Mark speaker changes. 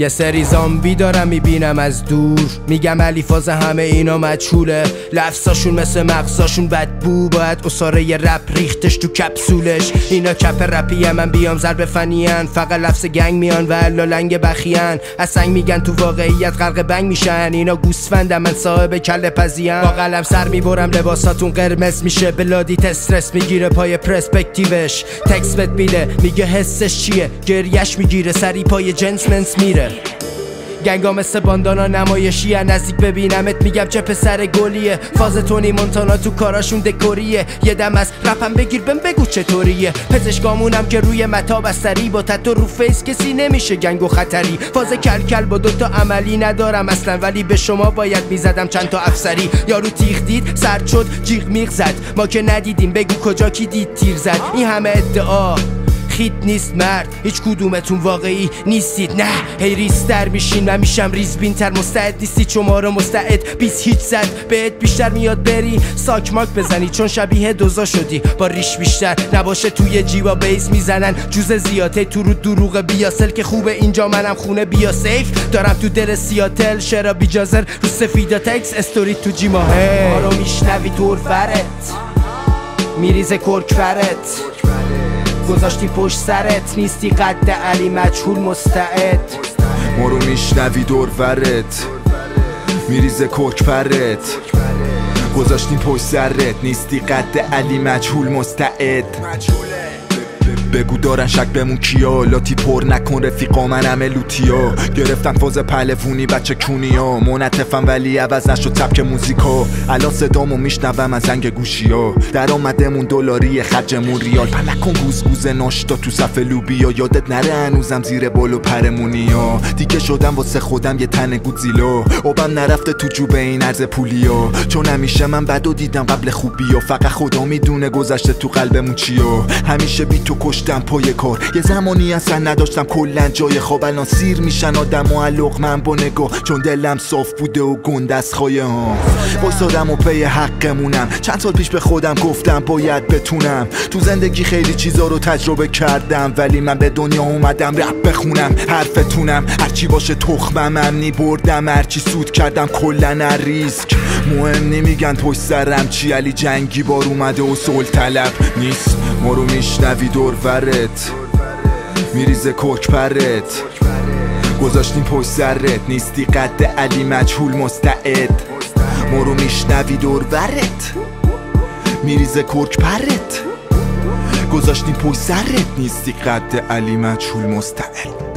Speaker 1: یه سری زامبی دارم میبینم از دور، میگم علی فاز همه اینا مجهوله. لفظاشون مثل مغزاشون بدبو، باید اصاره رپ ریختش تو کپسولش. اینا کپ رپیه، من بیام ضرب فنیان، فقط لفظ گنگ میان و الا لنگ بخیان. از سنگ میگن تو واقعیت غرق بنگ میشن. اینا گوسفندم، من صاحب کله پزیان. با قلم سر میبرم لباساتون قرمز میشه، بلادیت استرس میگیره پای پرسپکتیوش. تکس بهت میده میگه حسش چیه، گریش میگیره سری پای جنسمنس میره. گنگا مثل باندانا نمایشی، نزدیک ببینمت میگم چه پسر گلیه. فاز تونی مونتانا تو کاراشون دکوریه. یه دم از رپم بگیر بهم بگو چطوریه. پزشکامونم که روی متا بستری، با تتو رو فیس کسی نمیشه گنگو خطری. فاز کلکل با دوتا عملی ندارم اصلا، ولی به شما باید میزدم چند تا افسری. یارو تیغ دید سرد شد جیغ میغ زد، ما که ندیدیم بگو کجا کی دید تیر زد. این همه ادعا خیت نیست مرد، هیچ کدومتون واقعی نیستید. نه هی ریزتر میشین، من میشم ریزبینتر. مستعد نیستی شما رو مستعد 20 هیچ زد بهت بیشتر میاد بری ساک ماک بزنی، چون شبیه دوزا شدی با ریش بیشتر. نباشه توی جیبا بیس میزنن جوز زیاده، تو رو دروغ بیاسل که خوبه اینجا منم خونه بیا سیف. دارم تو دل سیاتل شرا بیجازر رو سفیدا تکس استوری تو جیماهه. ما رو میشنوی دور فرت میریزه کرک فرت، گذاشتی پشت سرت نیستی قد علی مجهول مستعد.
Speaker 2: ما رو میشنوی دور ورت میریزه کرک پرت، گذاشتیم پشت سرت نیستی قد علی مجهول مستعد. بگو دارن شک بمون کیا، لاتی پر نکن رفیقا من همه لوتیا. گرفتن فاز پهلوونی بچه کونیا، منطفم ولی عوض نشد سبک موزیکا. الان صدامو میشنوم از زنگ گوشیا، در آمدمون دلاری خرجمون ریال. پلکن گوزگوز ناشتا تو صف لوبیا، یادت نره هنوزم زیر بالو پرمونیا. دیگه شدم واسه خودم یه تن گودزیلا، آبم نرفته تو جوب این ارز پولیا. چون همیشه من بدو دیدم قبل خوبیا، فقط خدا میدونه گذشته تو قلبمون چیا. همیشه بی تو کشتم پای کار، یه زمانی اصلا نداشتم کلن جای خواب. الان سیر میشن آدم و علق من با نگاه، چون دلم صاف بوده و گند از خواهه ها. وایسادم و پی حقمونم، چند سال پیش به خودم گفتم باید بتونم. تو زندگی خیلی چیزا رو تجربه کردم، ولی من به دنیا اومدم رپ بخونم. حرفتونم هرچی باشه تخمم امنی بردم، هرچی سود کردم کلن ریسک. مهم نمیگن پشت سرم چی، علی جنگی بار اومده و صلح طلب نیست. ما رو میشنوی دور ورت میریزه کرک پرت، گذاشتیم پشت سرت نیستی قد علی مجهول مستعد. ما رو میشنوی دور ورت میریزه کرک پرت، گذاشتیم پشت سرت نیستی قد علی مجهول مستعد.